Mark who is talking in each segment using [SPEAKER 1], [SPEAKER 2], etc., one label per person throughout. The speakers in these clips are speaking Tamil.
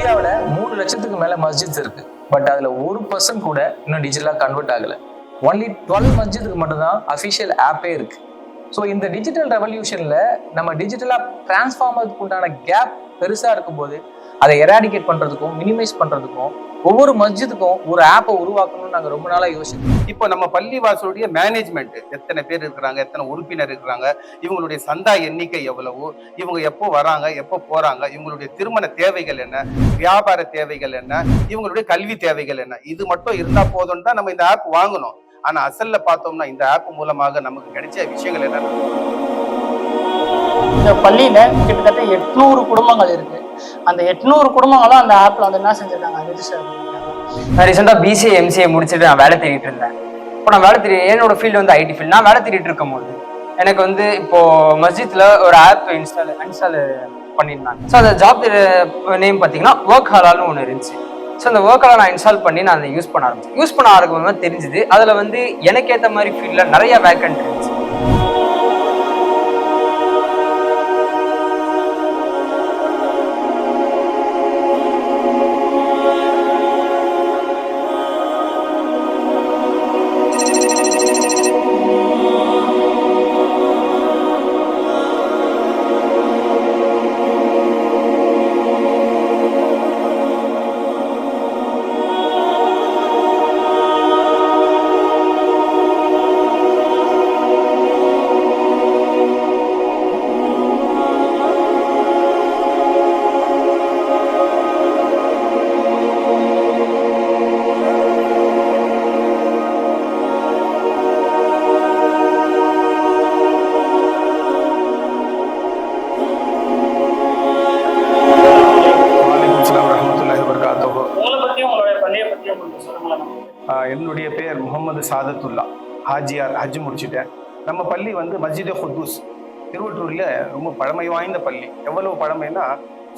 [SPEAKER 1] இந்தியாவில் 3 லட்சத்துக்கு மேல மஸ்ஜித்ஸ் இருக்கு. பட் அதுல 1% கூட இன்னும் டிஜிட்டலா கன்வெர்ட் ஆகல. ஒன்லி 12 மஸ்ஜித்துக்கு மட்டும்தான் அஃபிஷியல் ஆப்பே இருக்கு. ஸோ இந்த டிஜிட்டல் ரெவல்யூஷன்ல நம்ம டிஜிட்டலா டிரான்ஸ்ஃபார்ம் உண்டான கேப் பெருசா இருக்கும்போது அதை எராடிகேட் பண்றதுக்கும் மினிமைஸ் பண்றதுக்கும் ஒவ்வொரு மஸ்ஜிதுக்கும் ஒரு ஆப்பை உருவாக்கணும்னு நாங்க ரொம்ப நாளா யோசிச்சோம்.
[SPEAKER 2] இப்போ நம்ம பள்ளிவாசலுடைய மேனேஜ்மெண்ட் எத்தனை பேர் இருக்கிறாங்க, எத்தனை உறுப்பினர் இருக்கிறாங்க, இவங்களுடைய சந்தா எண்ணிக்கை எவ்வளவு, இவங்க எப்போ வராங்க, எப்போ போறாங்க, இவங்களுடைய திருமண தேவைகள் என்ன, வியாபார தேவைகள் என்ன, இவங்களுடைய கல்வி தேவைகள் என்ன, இது மட்டும் இருந்தா போதும் தான் நம்ம இந்த ஆப் வாங்கணும். ஆனா அசல்ல பார்த்தோம்னா இந்த ஆப் மூலமாக நமக்கு கிடைச்ச விஷயங்கள் என்ன,
[SPEAKER 3] இந்த பள்ளியில கிட்டத்தட்ட 800 குடும்பங்கள் இருக்கு. அந்த 800 குடும்பங்களும் அந்த ஆப்ல வந்து என்ன செஞ்சிருக்காங்க, ரெஜிஸ்டர் பண்ணிருக்காங்க.
[SPEAKER 4] நான் ரீசெண்டாக பிசிஏ எம்சிஏ முடிச்சுட்டு நான் வேலை தேடிட்டு இருந்தேன். இப்போ நான் வேலை தேடி, என்னோட ஃபீல்டு வந்து ஐடி ஃபீல்டு. நான் வேலை தேடிட்டு இருக்கும் போது எனக்கு வந்து இப்போ மஸ்ஜித்ல ஒரு ஆப் இன்ஸ்டால் பண்ணியிருந்தாங்க. ஸோ அந்த ஜாப் நேம் பார்த்தீங்கன்னா ஒர்க் ஹலால்னு ஒன்று இருந்துச்சு. ஸோ அந்த ஒர்க் ஹலால் நான் இன்ஸ்டால் பண்ணி நான் அதை யூஸ் பண்ண ஆரம்பிச்சேன். யூஸ் பண்ண ஆரம்பிக்கும் தெரிஞ்சுது அதில் வந்து எனக்கு ஏற்ற மாதிரி ஃபீல்டில் நிறைய வேக்கன்ட் இருந்துச்சு.
[SPEAKER 2] என்னுடைய பேர் முகமது சாதத்துல்லா, ஹாஜியார், ஹஜ் முடிச்சுட்டேன். நம்ம பள்ளி வந்து மஸ்ஜித் குத்தூஸ் திருவற்றூர்ல ரொம்ப பழமை வாய்ந்த பள்ளி. எவ்வளவு பழமைன்னா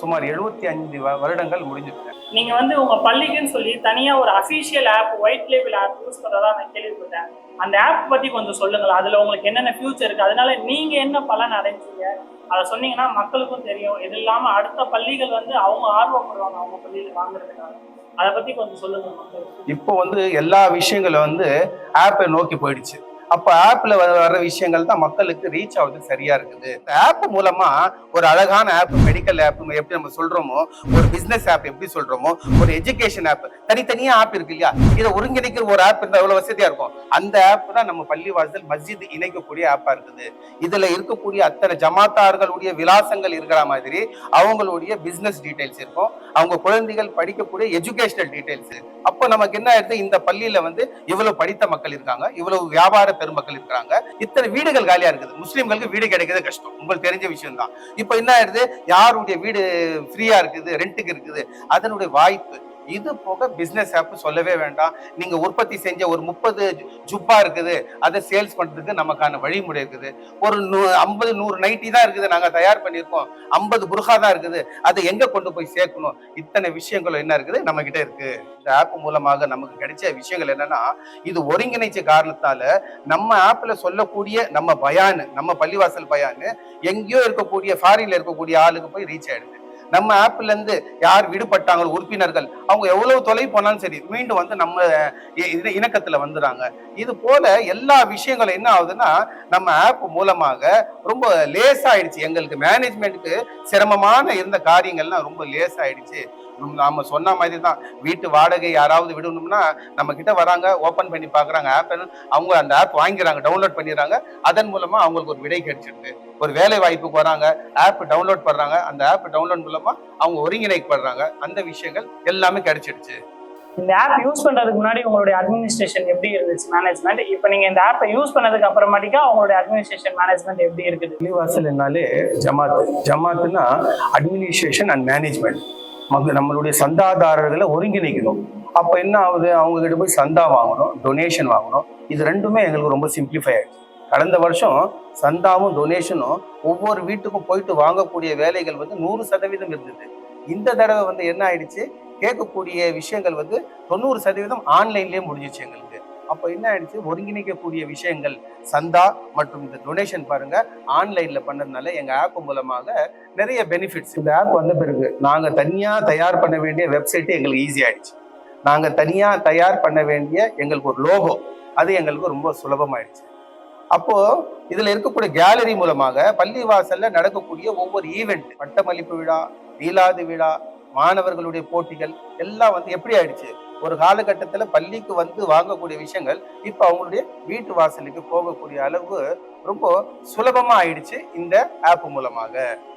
[SPEAKER 2] சுமார் 75 வருடங்கள் முடிஞ்சிருக்கேன்.
[SPEAKER 3] நீங்க வந்து உங்க பள்ளிக்குன்னு சொல்லி தனியா ஒரு official app, white label app use பண்றதா நான் கேள்விப்பட்டேன். அந்த ஆப் பத்தி கொஞ்சம் சொல்லுங்களேன். அதுல உங்களுக்கு என்னென்ன ஃபியூச்சர் இருக்கு, அதனால நீங்க என்ன பலன் அடைஞ்சீங்க, அதை சொன்னீங்கன்னா மக்களுக்கும் தெரியும். இது இல்லாம அடுத்த பள்ளிகள் வந்து அவங்க ஆர்வப்படுவாங்க அவங்க பள்ளியில வாங்குறதுக்காக. அதை பத்தி கொஞ்சம் சொல்லுங்க மக்களுக்கு.
[SPEAKER 2] இப்போ வந்து எல்லா விஷயங்களும் வந்து ஆப்பை நோக்கி போயிடுச்சு. அப்ப ஆப்ல வர்ற விஷயங்கள் தான் மக்களுக்கு ரீச் ஆகுது, சரியா இருக்குது. இந்த ஆப் மூலமா ஒரு அழகான ஆப், மெடிக்கல் ஆப் எப்படி நம்ம சொல்றோமோ, ஒரு பிசினஸ் ஆப் எப்படி சொல்றோமோ, ஒரு எஜுகேஷன் ஆப், தனித்தனியா ஆப் இருக்கு இல்லையா, இதை ஒருங்கிணைக்கிற ஒரு ஆப் இருந்தா எவ்வளவு வசதியா இருக்கும். அந்த ஆப் தான் நம்ம பள்ளிவாசல் மஸ்ஜித் இணைக்கக்கூடிய ஆப்பா இருக்குது. இதுல இருக்கக்கூடிய அத்தனை ஜமாத்தார்களுடைய விலாசங்கள் இருக்கிற மாதிரி அவங்களுடைய பிசினஸ் டீடைல்ஸ் இருக்கும், அவங்க குழந்தைகள் படிக்கக்கூடிய எஜுகேஷனல் டீடைல்ஸ். அப்போ நமக்கு என்ன ஆயிடுது, இந்த பள்ளியில வந்து இவ்வளவு படித்த மக்கள் இருக்காங்க, இவ்வளவு வியாபார பெருமக்கள் இருக்கிறாங்க, இத்தனை வீடுகள் காலியா இருக்குது. முஸ்லிம்களுக்கு வீடு கிடைக்கிறது கஷ்டம், உங்களுக்கு தெரிஞ்ச விஷயம் தான். இப்ப என்ன ஆயிடுது, யாருடைய வீடு ஃப்ரீயா இருக்குது, ரெண்டுக்கு இருக்குது, அதனுடைய வாய்ப்பு. இது போக பிசினஸ் ஆப் சொல்லவே வேண்டாம். நீங்க உற்பத்தி செஞ்ச ஒரு 30 ஜுப்பா இருக்குது, அதை சேல்ஸ் பண்றதுக்கு நமக்கான வழிமுறை இருக்குது. ஒரு 50-100 நைட்டி தான் இருக்குது, நாங்க தயார் பண்ணியிருக்கோம். 50 புர்கா தான் இருக்குது, அதை எங்க கொண்டு போய் சேர்க்கணும், இத்தனை விஷயங்களும் என்ன இருக்குது நம்ம கிட்ட இருக்கு. இந்த ஆப் மூலமாக நமக்கு கிடைச்ச விஷயங்கள் என்னன்னா, இது ஒருங்கிணைச்ச காரணத்தால நம்ம ஆப்ல சொல்லக்கூடிய நம்ம பயானு, நம்ம பள்ளிவாசல் பயானு எங்கேயோ இருக்கக்கூடிய ஃபாரின்ல இருக்கக்கூடிய ஆளுக்கு போய் ரீச் ஆயிடுது. நம்ம ஆப்ல இருந்து யார் விடுபட்டாங்களோ உறுப்பினர்கள், அவங்க எவ்வளவு தொலைவு போனாலும் சரி மீண்டும் வந்து நம்ம இணக்கத்துல வந்துடுறாங்க. இது போல எல்லா விஷயங்களும் என்ன ஆகுதுன்னா, நம்ம ஆப் மூலமாக ரொம்ப லேசாயிடுச்சு. எங்களுக்கு மேனேஜ்மெண்ட்டுக்கு சிரமமான இருந்த காரியங்கள்லாம் ரொம்ப லேசாயிடுச்சு. நாம சொன்ன மாதிரி தான், வீட்டு வாடகை யாராவது விடணும்னா நம்ம கிட்ட வராங்க, ஓபன் பண்ணி பாக்குறாங்க ஆப், அவங்க அந்த ஆப் வாங்கிக்கிறாங்க, டவுன்லோட் பண்ணிடுறாங்க. அதன் மூலமா அவங்களுக்கு ஒரு விடை கிடைச்சிருக்கு. ஒரு வேலை வாய்ப்புக்கு வராங்க, ஆப் டவுன்லோட் பண்றாங்க, அந்த ஆப் டவுன்லோட் மூலமா அவங்க ஒருங்கிணைக்கப்படுறாங்க. அந்த விஷயங்கள் எல்லாமே கிடைச்சிடுச்சு.
[SPEAKER 3] இந்த ஆப் யூஸ் பண்றதுக்கு முன்னாடி உங்களுடைய அட்மினிஸ்ட்ரேஷன் எப்படி இருந்துச்சு, மேனேஜ்மெண்ட்? இப்போ நீங்க இந்த ஆப்பை யூஸ் பண்ணதுக்கு அப்புறமாட்டிக்கா உங்களுடைய அட்மினிஸ்ட்ரேஷன் மேனேஜ்மெண்ட் எப்படி இருக்குது?
[SPEAKER 2] பள்ளிவாசல் என்னாலே ஜமாத்துனா அட்மினிஸ்ட்ரேஷன் அண்ட் மேனேஜ்மெண்ட். நம்மளுடைய சந்தாதாரர்களை ஒருங்கிணைக்கணும். அப்ப என்ன ஆகுது, அவங்க கிட்ட போய் சந்தா வாங்கணும், டொனேஷன் வாங்கணும். இது ரெண்டுமே எங்களுக்கு ரொம்ப சிம்பிளிஃபை ஆயிடுச்சு. கடந்த வருஷம் சந்தாவும் டொனேஷனும் ஒவ்வொரு வீட்டுக்கும் போயிட்டு வாங்கக்கூடிய வேலைகள் வந்து 100% இருந்தது. இந்த தடவை வந்து என்ன ஆயிடுச்சு, கேட்கக்கூடிய விஷயங்கள் வந்து 90% ஆன்லைன்லயே முடிஞ்சிச்சு எங்களுக்கு. அப்போ என்ன ஆயிடுச்சு, ஒருங்கிணைக்கக்கூடிய விஷயங்கள் சந்தா மற்றும் இந்த டொனேஷன் பாருங்க ஆன்லைன்ல பண்ணதுனால எங்க ஆப் மூலமாக நிறைய பெனிஃபிட்ஸ். இந்த ஆப் வந்த பிறகு நாங்க தனியா தயார் பண்ண வேண்டிய வெப்சைட் எங்களுக்கு ஈஸி ஆயிடுச்சு. நாங்க தனியா தயார் பண்ண வேண்டிய எங்களுக்கு ஒரு லோகோ அது எங்களுக்கு ரொம்ப சுலபமாயிடுச்சு. அப்போ இதுல இருக்கக்கூடிய கேலரி மூலமாக பள்ளிவாசல்ல நடக்கக்கூடிய ஒவ்வொரு ஈவெண்ட், பட்டமளிப்பு விழா, மீலாது விழா, மாணவர்களுடைய போட்டிகள் எல்லாம் எப்படி ஆயிடுச்சு, ஒரு காலகட்டத்துல பள்ளிக்கு வாங்கக்கூடிய விஷயங்கள் இப்ப அவங்களுடைய வீட்டு வாசலுக்கு போகக்கூடிய அளவு ரொம்ப சுலபமா ஆயிடுச்சு இந்த ஆப் மூலமாக.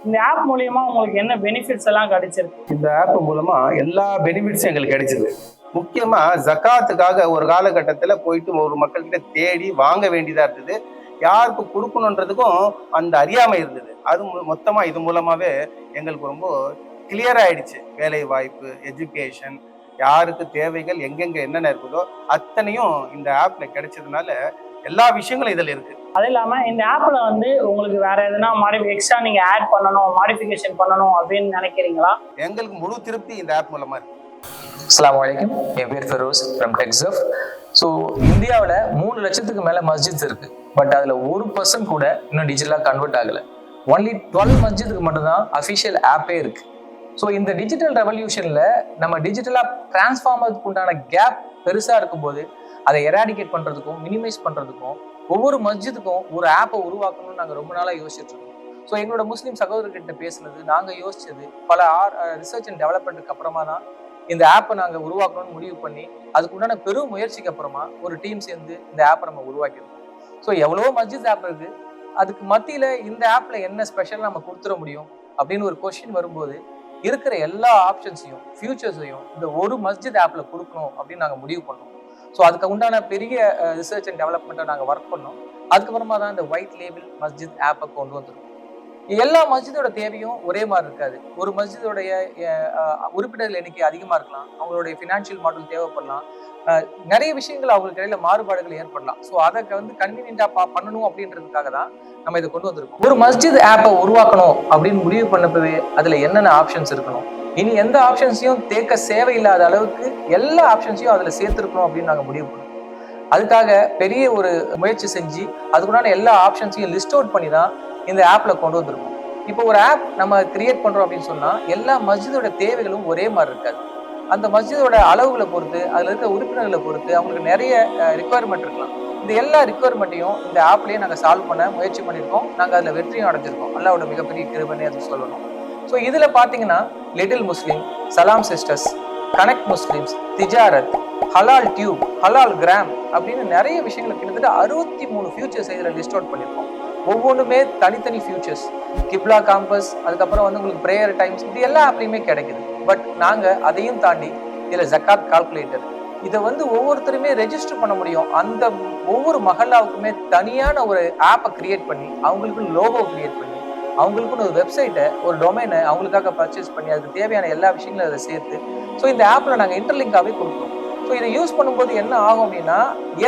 [SPEAKER 3] இந்த ஆப் மூலியமா உங்களுக்கு என்ன பெனிஃபிட்ஸ் எல்லாம் கிடைச்சிருக்கு?
[SPEAKER 2] இந்த ஆப் மூலமா எல்லா பெனிஃபிட்ஸும் எங்களுக்கு கிடைச்சது. முக்கியமா ஜக்காத்துக்காக ஒரு காலகட்டத்துல போயிட்டு ஒரு மக்கள்கிட்ட தேடி வாங்க வேண்டியதா இருந்தது. யாருக்கு கொடுக்கணுன்றதுக்கும் அந்த அறியாமை இருந்தது. அது மொத்தமா இது மூலமாவே எங்களுக்கு ரொம்ப கிளியர் ஆயிடுச்சு. வேலை வாய்ப்பு, எஜுகேஷன், யாருக்கு தேவைகள் எங்கெங்க என்னென்ன இருக்குதோ அத்தனையும் இந்த ஆப்ல கிடைச்சதுனால எல்லா விஷயங்களும் இதுல இருக்கு.
[SPEAKER 3] அது இல்லாம இந்த ஆப்ல உங்களுக்கு வேற எதுனா எக்ஸ்ட்ரா நீங்க ஆட் பண்ணணும், மாடிஃபிகேஷன் பண்ணணும் அப்படின்னு நினைக்கிறீங்களா?
[SPEAKER 2] எங்களுக்கு முழு திருப்தி இந்த ஆப் மூலமா இருக்கு.
[SPEAKER 1] அஸ்ஸலாமு அலைக்கும், என் பேர் ஃபெரோஸ் ஃப்ரம் டெக்ஸப். ஸோ இந்தியாவில் 3 லட்சத்துக்கு மேலே மஸ்ஜித்ஸ் இருக்கு. பட் அதில் 1% கூட இன்னும் டிஜிட்டலாக கன்வெர்ட் ஆகலை. ஒன்லி 12 மஸ்ஜித்துக்கு மட்டும்தான் அஃபிஷியல் ஆப்பே இருக்கு. ஸோ இந்த டிஜிட்டல் ரெவல்யூஷனில் நம்ம டிஜிட்டலாக டிரான்ஸ்ஃபார்ம் ஆகிறதுக்கு உண்டான கேப் பெருசாக இருக்கும்போது அதை எராடிகேட் பண்ணுறதுக்கும் மினிமைஸ் பண்ணுறதுக்கும் ஒவ்வொரு மஸ்ஜித்துக்கும் ஒரு ஆப்பை உருவாக்கணும்னு நாங்கள் ரொம்ப நாளாக யோசிச்சுட்டு இருக்கோம். ஸோ எங்களோட முஸ்லீம் சகோதரர்கிட்ட பேசுனது, நாங்கள் யோசிச்சது, பல ரிசர்ச் அண்ட் டெவலப்மெண்ட்டுக்கு அப்புறமா தான் இந்த ஆப்பை நாங்கள் உருவாக்கணும்னு முடிவு பண்ணி அதுக்கு உண்டான பெரும் முயற்சிக்கு அப்புறமா ஒரு டீம் சேர்ந்து இந்த ஆப்பை நம்ம உருவாக்கியிருக்கோம். ஸோ எவ்வளவோ மஸ்ஜித் ஆப் இருக்கு, அதுக்கு மத்தியில் இந்த ஆப்ல என்ன ஸ்பெஷல் நம்ம கொடுத்துட முடியும் அப்படின்னு ஒரு கொஸ்டின் வரும்போது இருக்கிற எல்லா ஆப்ஷன்ஸையும் ஃபியூச்சர்ஸையும் இந்த ஒரு மஸ்ஜித் ஆப்ல கொடுக்கணும் அப்படின்னு நாங்கள் முடிவு பண்ணோம். ஸோ அதுக்கு உண்டான பெரிய ரிசர்ச் அண்ட் டெவலப்மெண்ட்டை நாங்கள் ஒர்க் பண்ணோம். அதுக்கப்புறமா தான் இந்த ஒயிட் லேபிள் மஸ்ஜித் ஆப்பை கொண்டு வந்துருக்கோம். எல்லா மஸ்ஜிதோட தேவையும் ஒரே மாதிரி இருக்காது. ஒரு மஸ்ஜிதோடைய உறுப்பினர்கள் எண்ணிக்கை அதிகமாக இருக்கலாம், அவங்களுடைய ஃபினான்ஷியல் மாடல் தேவைப்படலாம், நிறைய விஷயங்கள் அவங்களுக்கு இடையில மாறுபாடுகள் ஏற்படலாம். ஸோ அதை கன்வீனியன்ட்டாக பண்ணணும் அப்படின்றதுக்காக தான் நம்ம இதை கொண்டு வந்திருக்கோம். ஒரு மஸ்ஜித் ஆப்பை உருவாக்கணும் அப்படின்னு முடிவு பண்ணப்பவே அதில் என்னென்ன ஆப்ஷன்ஸ் இருக்கணும், இனி எந்த ஆப்ஷன்ஸையும் தேக்க சேவையில்லாத அளவுக்கு எல்லா ஆப்ஷன்ஸையும் அதில் சேர்த்துருக்கணும் அப்படின்னு நாங்கள் முடிவு பண்ணோம். அதுக்காக பெரிய ஒரு முயற்சி செஞ்சு அதுக்குண்டான எல்லா ஆப்ஷன்ஸையும் லிஸ்ட் அவுட் பண்ணி தான் இந்த ஆப்ல கொண்டு வந்திருக்கோம். இப்போ ஒரு ஆப் நம்ம கிரியேட் பண்றோம் அப்படின்னு சொன்னா எல்லா மஸ்ஜிதோட தேவைகளும் ஒரே மாதிரி இருக்காது. அந்த மஸ்ஜிதோட அளவுகளை பொறுத்து, அதுல இருக்க உறுப்பினர்களை பொறுத்து அவங்களுக்கு நிறைய ரிக்குவயர்மெண்ட் இருக்கலாம். இந்த எல்லா ரிக்குவயர்மெண்ட்டையும் இந்த ஆப்லயே நாங்க சால்வ் பண்ண முயற்சி பண்ணியிருக்கோம். நாங்க அதுல வெற்றியும் அடைஞ்சிருக்கோம். அல்லாஹ்வோட மிகப்பெரிய கிருபைன்னு அது சொல்லணும். ஸோ இதுல பாத்தீங்கன்னா லிட்டில் முஸ்லீம், சலாம் சிஸ்டர்ஸ், கனெக்ட் முஸ்லிம்ஸ், திஜாரத், ஹலால் டியூப், ஹலால் கிராம் அப்படின்னு நிறைய விஷயங்கள் கிட்டத்தட்ட 63 ஃபியூச்சர்ஸ் இதில் லிஸ்ட் அவுட் பண்ணியிருக்கோம். ஒவ்வொன்றுமே தனித்தனி ஃபியூச்சர்ஸ், கிப்லா காம்பஸ், அதுக்கப்புறம் உங்களுக்கு ப்ரேயர் டைம்ஸ், இது எல்லா ஆப்லையுமே கிடைக்குது. பட் நாங்கள் அதையும் தாண்டி இதில் ஜக்காத் கால்குலேட்டர், இதை ஒவ்வொருத்தருமே ரெஜிஸ்டர் பண்ண முடியும். அந்த ஒவ்வொரு மஹல்லாவுக்குமே தனியான ஒரு ஆப்பை கிரியேட் பண்ணி அவங்களுக்குன்னு லோகோ கிரியேட் பண்ணி அவங்களுக்குன்னு ஒரு வெப்சைட்டை, ஒரு டொமைனை அவங்களுக்காக பர்ச்சேஸ் பண்ணி அதுக்கு தேவையான எல்லா விஷயங்களும் அதை சேர்த்து ஸோ இந்த ஆப்பில் நாங்கள் இன்டர்லிங்காகவே கொடுக்குறோம். ஸோ இதை யூஸ் பண்ணும்போது என்ன ஆகும் அப்படின்னா,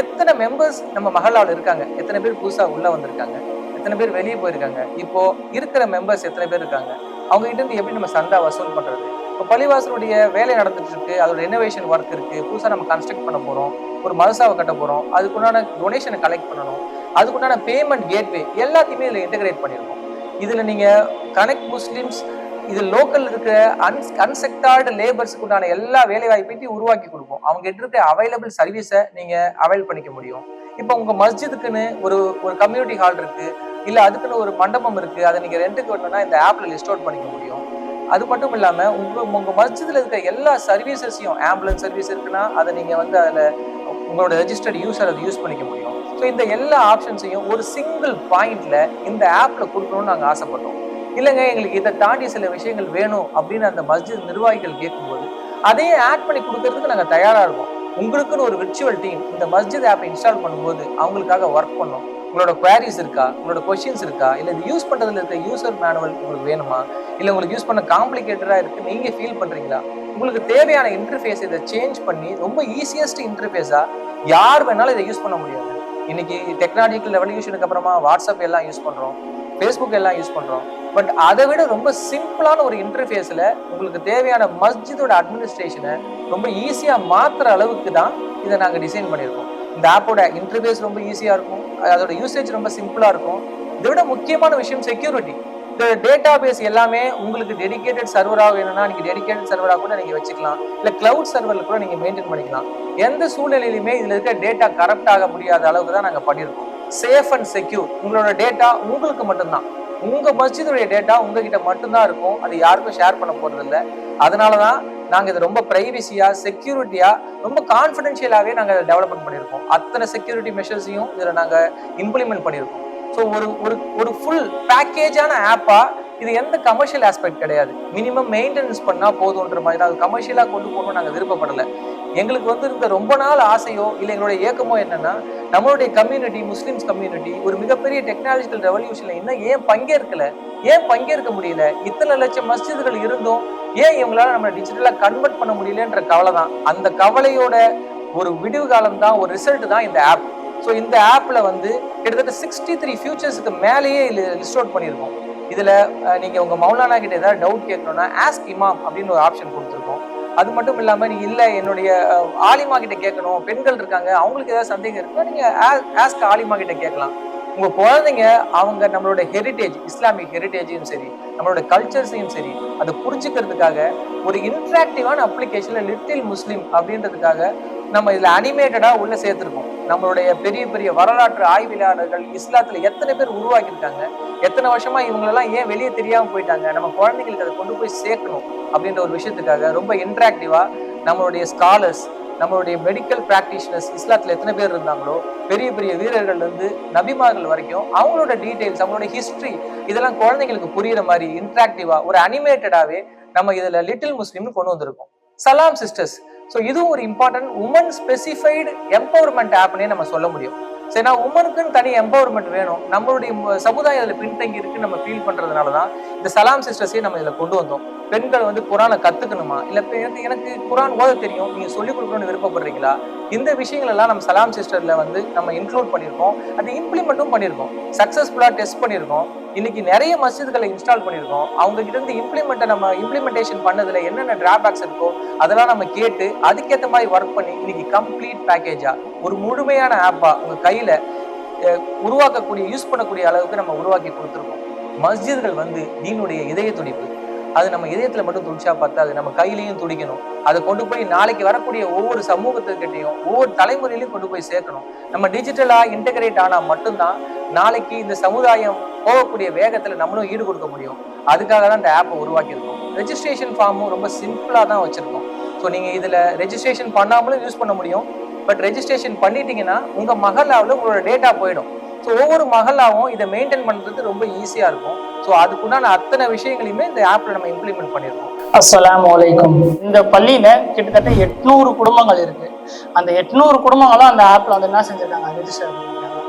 [SPEAKER 1] எத்தனை மெம்பர்ஸ் நம்ம மஹல்லாவில் இருக்காங்க, எத்தனை பேர் புதுசாக உள்ளே வந்திருக்காங்க, எத்தனை பேர் வெளியே போயிருக்காங்க, இப்போ இருக்கிற மெம்பர்ஸ் எத்தனை பேர் இருக்காங்க, அவங்க கிட்ட இருந்து எப்படி நம்ம சந்தா வசூல் பண்றது, இப்போ பள்ளிவாசலுடைய வேலை நடந்துட்டு இருக்கு, அதோட ரெனோவேஷன் ஒர்க் இருக்கு, புதுசாக நம்ம கன்ஸ்ட்ரக்ட் பண்ண போறோம், ஒரு மதசாவை கட்ட போறோம், அதுக்குண்டான டொனேஷனை கலெக்ட் பண்ணணும், அதுக்குண்டான பேமெண்ட் கேட்வே எல்லாத்தையுமே இதில் இன்டெகிரேட் பண்ணியிருக்கோம். இதுல நீங்க கனெக்ட் முஸ்லிம்ஸ், இது லோக்கல் இருக்கிற அன்செக்டார்டு லேபர்ஸுக்கு உண்டான எல்லா வேலை வாய்ப்பையும் உருவாக்கி கொடுப்போம். அவங்க கிட்ட இருக்க அவைலபிள் சர்வீஸை நீங்க அவைல் பண்ணிக்க முடியும். இப்போ உங்க மஸ்ஜிதுக்குன்னு ஒரு கம்யூனிட்டி ஹால் இருக்கு, இல்ல அதுக்குன்னு ஒரு மண்டபம் இருக்கு, அதை நீங்க ரெண்டுக்கு வரணும்னா இந்த ஆப்ல லிஸ்ட் அவுட் பண்ணிக்க முடியும். அது மட்டும் இல்லாம உங்க மஸ்ஜிதுல இருக்க எல்லா சர்வீசஸையும், ஆம்புலன்ஸ் சர்வீஸ் இருக்குன்னா அதை நீங்க அதுல உங்களோட ரெஜிஸ்டர்ட் யூசர் அதை யூஸ் பண்ணிக்க முடியும். ஸோ இந்த எல்லா ஆப்ஷன்ஸையும் ஒரு சிங்கிள் பாயிண்ட்ல இந்த ஆப்ல கொடுக்கணும்னு நாங்கள் ஆசைப்பட்டோம். இல்லைங்க எங்களுக்கு இதை தாண்டி சில விஷயங்கள் வேணும் அப்படின்னு அந்த மஸ்ஜித் நிர்வாகிகள் கேட்கும்போது அதையே ஆட் பண்ணி கொடுக்கறதுக்கு நாங்கள் தயாராக இருக்கோம். உங்களுக்குன்னு ஒரு விர்ச்சுவல் டீம் இந்த மஸ்ஜித் ஆப்பை இன்ஸ்டால் பண்ணும்போது அவங்களுக்காக ஒர்க் பண்ணோம். உங்களோட குவாரிஸ் இருக்கா, உங்களோட கொஸ்டின்ஸ் இருக்கா, இல்லை இது யூஸ் பண்ணுறதுல இருக்க யூசர் மேனுவல் உங்களுக்கு வேணுமா, இல்லை உங்களுக்கு யூஸ் பண்ண காம்ப்ளிகேட்டடாக இருக்குது நீங்கள் ஃபீல் பண்ணுறீங்களா, உங்களுக்கு தேவையான இன்டர்ஃபேஸ் இதை சேஞ்ச் பண்ணி ரொம்ப ஈஸியஸ்ட் இன்டர்ஃபேஸாக யார் வேணாலும் இதை யூஸ் பண்ண முடியாது. இன்னைக்கு டெக்னாலஜிக்கல் ரெவல்யூஷனுக்கு அப்புறமா வாட்ஸ்அப் எல்லாம் யூஸ் பண்ணுறோம், ஃபேஸ்புக் எல்லாம் யூஸ் பண்ணுறோம். பட் அதை விட ரொம்ப சிம்பிளான ஒரு இன்டர்ஃபேஸில் உங்களுக்கு தேவையான மஸ்ஜிதோட அட்மினிஸ்ட்ரேஷனை ரொம்ப ஈஸியாக மாற்றுற அளவுக்கு தான் இதை நாங்கள் டிசைன் பண்ணியிருக்கோம். இந்த ஆப்போட இன்டர்ஃபேஸ் ரொம்ப ஈஸியா இருக்கும், அதோட யூசேஜ் ரொம்ப சிம்பிளா இருக்கும். இதை விட முக்கியமான விஷயம் செக்யூரிட்டி. இந்த டேட்டா பேஸ் எல்லாமே உங்களுக்கு டெடிகேட்டட் சர்வரா வேணும்னா நீங்க டெடிகேட்டட் சர்வரா கூட நீங்க வச்சுக்கலாம், இல்ல கிளவுட் சர்வர்ல கூட நீங்க மெயின்டைன் பண்ணிக்கலாம். எந்த சூழ்நிலையிலுமே இதுல இருக்க டேட்டா கரப்ட் ஆக முடியாத அளவுக்கு தான் நாங்க பண்ணியிருக்கோம். Safe and secure. உங்களோட டேட்டா உங்களுக்கு மட்டும்தான், உங்க மஸ்ஜிதுடைய டேட்டா உங்ககிட்ட மட்டும்தான் இருக்கும், அது யாருக்கும் ஷேர் பண்ண போறது இல்லை. அதனாலதான் நாங்க இதை ரொம்ப பிரைவசியா செக்யூரிட்டியா ரொம்ப கான்பிடென்ஷியலாவே நாங்க டெவலப்மெண்ட் பண்ணியிருக்கோம். அத்தனை செக்யூரிட்டி மெஷர்ஸையும் இதுல நாங்க இம்ப்ளிமெண்ட் பண்ணியிருக்கோம். ஸோ ஒரு ஃபுல் பேக்கேஜான ஆப்பா இது. எந்த கமர்ஷியல் ஆஸ்பெக்ட் கிடையாது, மினிமம் மெயின்டெனன்ஸ் பண்ணா போதுன்ற மாதிரி தான். அது கமர்ஷியலா கொண்டு போகணும்னு நாங்கள் விருப்பப்படலை. எங்களுக்கு இருந்த ரொம்ப நாள் ஆசையோ இல்லை எங்களுடைய ஏக்கமோ என்னன்னா, நம்மளுடைய கம்யூனிட்டி, முஸ்லிம்ஸ் கம்யூனிட்டி ஒரு மிகப்பெரிய டெக்னாலஜிக்கல் ரெவல்யூஷன்ல இன்னும் ஏன் பங்கேற்க முடியல? இத்தனை லட்சம் மஸ்ஜிதுகள் இருந்தும் ஏன் இவங்களால நம்ம டிஜிட்டலா கன்வெர்ட் பண்ண முடியலன்ற கவலை தான். அந்த கவலையோட ஒரு விடிவு காலம் தான், ஒரு ரிசல்ட் தான் இந்த ஆப். ஸோ இந்த ஆப்ல கிட்டத்தட்ட 63 ஃபியூச்சர்ஸுக்கு மேலேயே லிஸ்ட் அவுட் பண்ணியிருக்கோம். இதுல நீங்க உங்க மௌலானா கிட்ட ஏதாவது டவுட் கேட்கணும்னா ஆஸ்க் இமாம் அப்படின்னு ஒரு ஆப்ஷன் கொடுத்துருக்கோம். அது மட்டும் இல்லாம நீ இல்ல என்னுடைய ஆலிமா கிட்ட கேட்கணும், பெண்கள் இருக்காங்க அவங்களுக்கு ஏதாவது சந்தேகம் இருக்குன்னா நீங்க ஆஸ்க் ஆலிமா கிட்ட கேட்கலாம். உங்க குழந்தைங்க அவங்க நம்மளோட ஹெரிட்டேஜ், இஸ்லாமிக் ஹெரிட்டேஜையும் சரி நம்மளோட கல்ச்சர்ஸையும் சரி அதை புரிஞ்சுக்கிறதுக்காக ஒரு இன்ட்ராக்டிவான அப்ளிகேஷன்ல லிட்டில் முஸ்லிம் அப்படின்றதுக்காக நம்ம இதுல அனிமேட்டடா உள்ள சேர்த்திருக்கோம். நம்மளுடைய பெரிய பெரிய வரலாற்று ஆய்வியலாளர்கள் இஸ்லாத்துல எத்தனை பேர் உருவாக்கியிருக்காங்க, எத்தனை வருஷமா இவங்களெல்லாம் ஏன் வெளியே தெரியாம போயிட்டாங்க, நம்ம குழந்தைங்களுக்கு அதை கொண்டு போய் சேர்க்கணும் அப்படின்ற ஒரு விஷயத்துக்காக ரொம்ப இன்ட்ராக்டிவா நம்மளுடைய ஸ்காலர்ஸ், நம்மளுடைய மெடிக்கல் பிராக்டிஷனர்ஸ் இஸ்லாத்துல எத்தனை பேர் இருந்தாங்களோ, பெரிய பெரிய வீரர்கள் இருந்து நபிமார்கள் வரைக்கும் அவங்களோட டீடைல்ஸ், அவங்களோட ஹிஸ்டரி இதெல்லாம் குழந்தைங்களுக்கு புரியுற மாதிரி இன்ட்ராக்டிவா ஒரு அனிமேட்டடாவே நம்ம இதுல லிட்டில் முஸ்லிம்னு கொண்டு வந்திருக்கோம். சலாம் சிஸ்டர்ஸ். ஸோ இதுவும் ஒரு important woman specified empowerment Apne நம்ம சொல்ல முடியும். சரி, நான் உமனுக்குன்னு தனி எம்பவர்மெண்ட் வேணும், நம்மளுடைய சமுதாயம் அதில் பின்தங்கி இருக்குன்னு நம்ம ஃபீல் பண்றதுனாலதான் இந்த சலாம் சிஸ்டர்ஸையும் நம்ம இதில் கொண்டு வந்தோம். பெண்கள் குரானை கத்துக்கணுமா, இல்ல எனக்கு குரான் ஓத தெரியும், நீங்க சொல்லிக் கொடுக்கணும்னு விருப்பப்படுறீங்களா, இந்த விஷயங்கள் எல்லாம் நம்ம சலாம் சிஸ்டர்ல நம்ம இன்க்ளூட் பண்ணியிருக்கோம். அது இம்ப்ளிமெண்ட்டும் பண்ணியிருக்கோம், சக்சஸ்ஃபுல்லா டெஸ்ட் பண்ணியிருக்கோம். இன்னைக்கு நிறைய மஸ்ஜிதுகளை இன்ஸ்டால் பண்ணியிருக்கோம். அவங்க கிட்ட இருந்து இம்ப்ளிமெண்டேஷன் பண்ணதுல என்னென்ன டிராபேக்ஸ் இருக்கோ அதெல்லாம் நம்ம கேட்டு அதுக்கேற்ற மாதிரி ஒர்க் பண்ணி இன்னைக்கு கம்ப்ளீட் பேக்கேஜா ஒரு முழுமையான ஆப்பா உங்க கையில உருவாக்கக்கூடிய யூஸ் பண்ணக்கூடிய அளவுக்கு நம்ம உருவாக்கி கொடுத்துருக்கோம். மஸ்ஜிதுகள் தீனுடைய இதய துடிப்பு. அது நம்ம இதயத்துல மட்டும் துடிச்சா பார்த்தா அது நம்ம கையிலையும் துடிக்கணும். அதை கொண்டு போய் நாளைக்கு வரக்கூடிய ஒவ்வொரு சமூகத்துக்கிட்டையும் ஒவ்வொரு தலைமுறையிலையும் கொண்டு போய் சேர்க்கணும். நம்ம டிஜிட்டலா இன்டெகிரேட் ஆனா மட்டும்தான் நாளைக்கு இந்த சமுதாயம் போகக்கூடிய வேகத்துல நம்மளும் ஈடு கொடுக்க முடியும். அதுக்காக தான் இந்த ஆப்பை உருவாக்கியிருக்கோம். ரெஜிஸ்ட்ரேஷன் ஃபார்மும் ரொம்ப சிம்பிளா தான் வச்சிருக்கோம். ஸோ நீங்க இதுல ரெஜிஸ்ட்ரேஷன் பண்ணாமலும் யூஸ் பண்ண முடியும். பட் ரெஜிஸ்ட்ரேஷன் பண்ணிட்டீங்கன்னா உங்க மஹல்லாவில் உங்களோட டேட்டா போயிடும். ஸோ ஒவ்வொரு மஹல்லாவும் இதை மெயின்டைன் பண்றது ரொம்ப ஈஸியா இருக்கும். ஸோ அதுக்குண்டான அத்தனை விஷயங்களையுமே இந்த ஆப்ல நம்ம இம்ப்ளிமெண்ட் பண்ணியிருக்கோம்.
[SPEAKER 3] அஸ்ஸலாமு அலைக்கும். இந்த பள்ளியில கிட்டத்தட்ட 800 குடும்பங்கள் இருக்கு. அந்த 800 குடும்பங்களும் அந்த ஆப்ல என்ன செஞ்சிருக்காங்க, ரெஜிஸ்டர் பண்ணிருக்காங்க.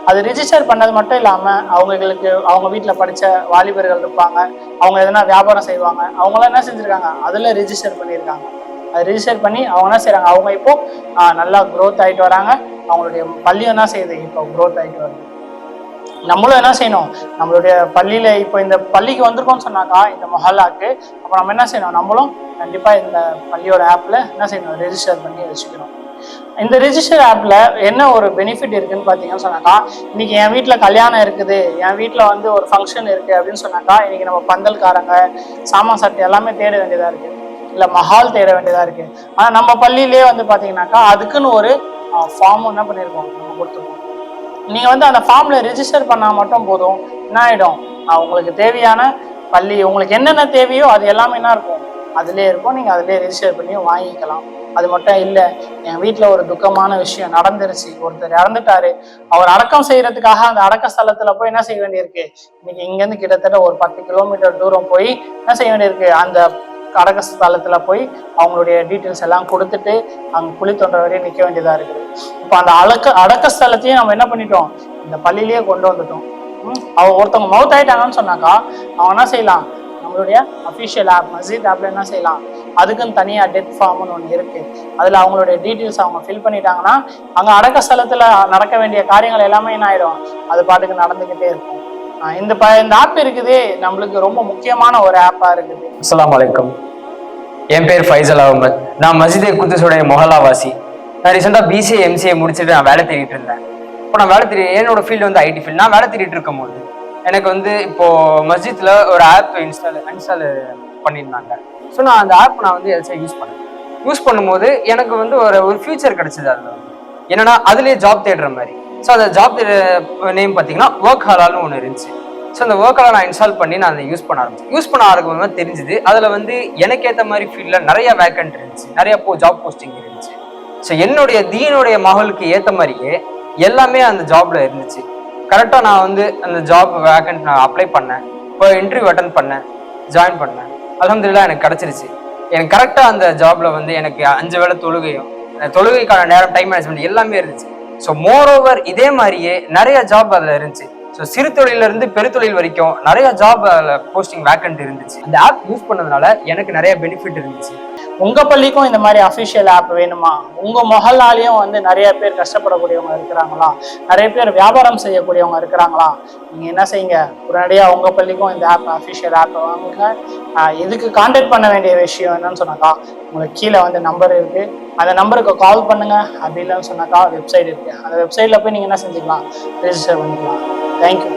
[SPEAKER 3] அது ரெஜிஸ்டர் பண்ணது மட்டும் இல்லாம அவங்களுக்கு அவங்க வீட்டுல படிச்ச வாலிபர்கள் இருப்பாங்க, அவங்க எதனா வியாபாரம் செய்வாங்க, அவங்களாம் என்ன செஞ்சிருக்காங்க அதுல ரெஜிஸ்டர் பண்ணியிருக்காங்க. அது ரெஜிஸ்டர் பண்ணி அவங்க என்ன செய்யறாங்க, அவங்க இப்போ நல்லா க்ரோத் ஆகிட்டு வராங்க. அவங்களுடைய பள்ளியும் என்ன செய்யுது, இப்போ க்ரோத் ஆகிட்டு வருது. நம்மளும் என்ன செய்யணும், நம்மளுடைய பள்ளியில இப்போ இந்த பள்ளிக்கு வந்திருக்கோம்னு சொன்னாக்கா இந்த மொஹல்லாக்கு, அப்போ நம்ம என்ன செய்யணும், நம்மளும் கண்டிப்பா இந்த பள்ளியோட ஆப்ல என்ன செய்யணும், ரெஜிஸ்டர் பண்ணி வச்சுக்கணும். இந்த ரெஜிஸ்டர் ஆப்ல என்ன ஒரு பெனிஃபிட் இருக்குன்னு பாத்தீங்கன்னு சொன்னாக்கா, இன்னைக்கு என் வீட்டுல கல்யாணம் இருக்குது, என் வீட்டுல ஒரு ஃபங்க்ஷன் இருக்கு அப்படின்னு சொன்னாக்கா, இன்னைக்கு நம்ம பந்தல்காரங்க சாமான் சட்டை எல்லாமே தேட வேண்டியதா இருக்கு, இல்ல மஹால் தேட வேண்டியதா இருக்கு. ஆனா நம்ம பள்ளியிலேயே பாத்தீங்கன்னாக்கா அதுக்குன்னு ஒரு ஃபார்ம் என்ன பண்ணிருக்கோம், நம்ம கொடுத்துருக்கோம். நீங்க அந்த ஃபார்ம்ல ரெஜிஸ்டர் பண்ணா மட்டும் போதும். என்ன ஆயிடும், உங்களுக்கு தேவையான பள்ளி உங்களுக்கு என்னென்ன தேவையோ அது எல்லாமே என்ன இருக்கும் அதுலேயே இருக்கும். நீங்க அதுலேயே ரெஜிஸ்டர் பண்ணி வாங்கிக்கலாம். அது மட்டும் இல்லை, என் வீட்டில் ஒரு துக்கமான விஷயம் நடந்துருச்சு, ஒருத்தர் இறந்துட்டாரு, அவர் அடக்கம் செய்யறதுக்காக அந்த அடக்க ஸ்தலத்துல போய் என்ன செய்ய வேண்டியிருக்கு, இன்னைக்கு இங்கேருந்து கிட்டத்தட்ட ஒரு 10 கிலோமீட்டர் தூரம் போய் என்ன செய்ய வேண்டியிருக்கு, அந்த அடக்க ஸ்தலத்துல போய் அவங்களுடைய டீட்டெயில்ஸ் எல்லாம் கொடுத்துட்டு அங்க குழி தோன்ற வரையும் நிற்க வேண்டியதா இருக்குது. இப்போ அந்த அடக்க ஸ்தலத்தையும் நம்ம என்ன பண்ணிட்டோம், இந்த பள்ளியிலேயே கொண்டு வந்துட்டோம். ஒருத்தவங்க மவுத் ஆயிட்டாங்கன்னு சொன்னாக்கா அவங்க என்ன செய்யலாம், நம்மளுடைய அஃபிஷியல் ஆப் மஸ்ஜித் ஆப்ல என்ன செய்யலாம், அதுக்குன்னு தனியா டெத் ஃபார்ம்னு ஒன்று இருக்கு. அதுல அவங்களுடைய டீட்டெயில்ஸ் அவங்க ஃபில் பண்ணிட்டாங்கன்னா அங்க அடக்க ஸ்தலத்துல நடக்க வேண்டிய காரியங்கள் எல்லாமே என்ன ஆயிடும், அது பாட்டுக்கு நடந்துகிட்டே இருக்கும். இந்த ஆப் இருக்குது நம்மளுக்கு ரொம்ப முக்கியமான ஒரு ஆப்பா இருக்குது.
[SPEAKER 4] அஸ்ஸலாமு அலைக்கும். என் பேர் ஃபைசல் அஹமத். நான் மஸ்ஜிதே குத்ஸுடைய மொஹல்லாவாசி. நான் ரீசெண்டாக பிசிஏ எம்சிஏ முடிச்சுட்டு நான் வேலை தேடிட்டு இருந்தேன். இப்போ நான் வேலை தேடி என்னோட ஃபீல்டு வந்து ஐடி ஃபீல்டு. நான் வேலை தேடிட்டு இருக்கும் போது எனக்கு வந்து இப்போ மஸ்ஜித்ல ஒரு ஆப் இன்ஸ்டால் பண்ணியிருந்தாங்க. ஸோ நான் அந்த ஆப் நான் வந்து எதாச்சும் யூஸ் பண்ணும்போது எனக்கு வந்து ஒரு ஃபியூச்சர் கிடைச்சது. அதில் வந்து என்னன்னா அதுலேயே ஜாப் தேடுற மாதிரி. ஸோ அந்த ஜாப் நேம் பார்த்தீங்கன்னா ஒர்க் ஹலால்னு ஒன்று இருந்துச்சு. ஸோ அந்த ஒர்க் ஹலால் நான் இன்ஸ்டால் பண்ணி நான் அதை யூஸ் பண்ண ஆரம்பிக்கும் தெரிஞ்சுது அதில் வந்து எனக்கு ஏற்ற மாதிரி ஃபீல்டில் நிறைய வேக்கன்ட் இருந்துச்சு, நிறைய ஜாப் போஸ்டிங் இருந்துச்சு. ஸோ என்னுடைய மகளுக்கு ஏற்ற மாதிரியே எல்லாமே அந்த ஜாப்ல இருந்துச்சு. கரெக்டாக நான் வந்து அந்த ஜாப் வேக்கன்ட் நான் அப்ளை பண்ணேன், இப்போ இன்டர்வியூ அட்டன் பண்ணேன், ஜாயின் பண்ணேன். அல்ஹம்துலில்லாஹ் எனக்கு கிடைச்சிருச்சு. எனக்கு கரெக்டாக அந்த ஜாப்ல வந்து எனக்கு 5 வேளை தொழுகைக்கான நேரம், டைம் மேனேஜ்மெண்ட் எல்லாமே இருந்துச்சு. ஸோ மோரோவர் இதே மாதிரியே நிறைய ஜாப் அதில் இருந்துச்சு. ஸோ சிறு தொழிலிருந்து பெருத்தொழில் வரைக்கும் நிறைய ஜாப் போஸ்டிங் வேக்கன்ட் இருந்துச்சு. அந்த ஆப் யூஸ் பண்ணதுனால எனக்கு நிறைய பெனிஃபிட் இருந்துச்சு.
[SPEAKER 3] உங்க பள்ளிக்கும் இந்த மாதிரி அஃபிஷியல் ஆப் வேணுமா? உங்க மொஹல்லாலையும் வந்து நிறைய பேர் கஷ்டப்படக்கூடியவங்க இருக்கிறாங்களா? நிறைய பேர் வியாபாரம் செய்யக்கூடியவங்க இருக்கிறாங்களா? நீங்க என்ன செய்யுங்க, உடனடியா உங்க பள்ளிக்கும் இந்த ஆப் அஃபிஷியல் ஆப் வாங்குங்க. இதுக்கு கான்டாக்ட் பண்ண வேண்டிய விஷயம் என்னன்னு சொன்னாக்கா, உங்களுக்கு கீழே வந்து நம்பர் இருக்கு, அந்த நம்பருக்கு கால் பண்ணுங்க. அப்படி இல்லைன்னு சொன்னாக்கா வெப்சைட் இருக்கு, அந்த வெப்சைட்ல போய் நீங்க என்ன செஞ்சுக்கலாம், ரெஜிஸ்டர் பண்ணிக்கலாம். தேங்க்யூ.